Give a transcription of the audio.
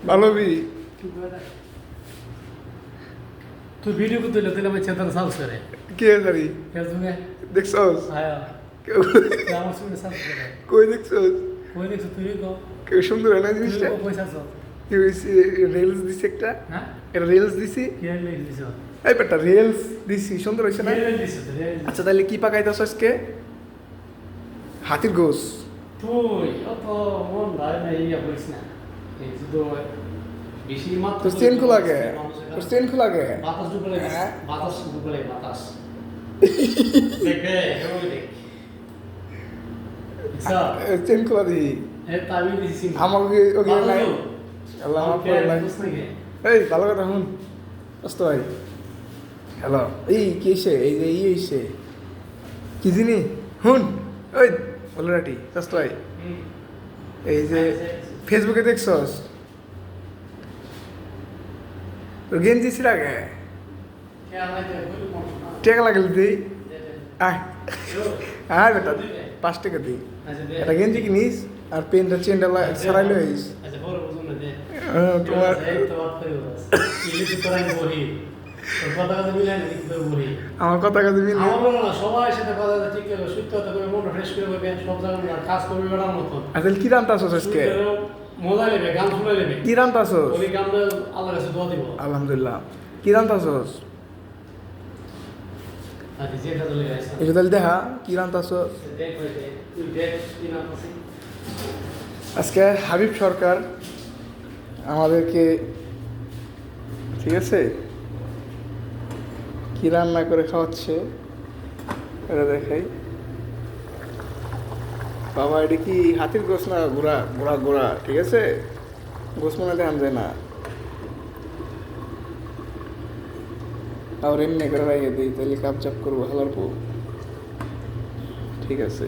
ভালোবি তুই ভিডিও করতে দিলে আমি চেতন সার্চ করে কে জানি ফেসবুকে দেখছস হ্যাঁ আমার সঙ্গে সার্চ করে কই দেখছস কই দেখছ তুই কো কে সুন্দর না জিনিসটা তুই পয়সা সব কি হইছে রিলস দিছি একটা হ্যাঁ এটা রিলস দিছি কে লেখ দিছ এই বেটা রিলস দিছি সুন্দর হইছে না কে দিছ আচ্ছা তাহলে কি পাকাইতাছ আজকে হাতির গোস তুই অত মন ভাই না ইয়া বলিস না এই শুধু বেশি মাত্র তোর চেন খোলা গে তোর চেন খোলা গে বাতাস ডুবলে হ্যাঁ? বাতাস ডুবলে বাতাস দেখে ওই দেখ ইসা চেন খোলা দি এ তাবি দিছি আমাকে ওকে নাই আল্লাহ মাফ করে নাই এই ভালো কথা শুন অস্ত ভাই হ্যালো এই কি হইছে এই যে ই হইছে কি জিনি শুন ওই বলে রাটি অস্ত ভাই এই যে ফেসবুকে দেখছস তোর গেঞ্জি ছিল আগে টাকা লাগলে দিই আয় আয় বেটা 5 টাকা দিই একটা গেঞ্জি কিনিস আর পেনটা চেনটা সারাই লইস তোমার আমার কথা কাজে মিলে সবাই সাথে কথা ঠিক আছে সুস্থ কথা করে মন ফ্রেশ করে বলবেন সব জায়গায় কাজ করবে বেড়ার মতো আসলে কি রান্তাছস আজকে মজা নেবে গান শুনে নেবে কি রান্তাছস ওই গানটা আল্লাহর কাছে দোয়া দিব আলহামদুলিল্লাহ কি রান্তাছস আচ্ছা যেটা চলে গেছে এটা তাহলে দেখা কি রান্তাছস দেখ তুই দেখ কি নাম আছে আজকে হাবিব সরকার আমাদেরকে ঠিক আছে কি রান্না করে খাওয়াচ্ছে এটা দেখাই বাবা এটা কি হাতির গোস না ঘোড়া ঘোড়া ঘোড়া ঠিক আছে গোস মনে দেখান যায় না আর এমনি করে রাইয়ে দিই তাহলে কাপ চাপ করবো হালার পো ঠিক আছে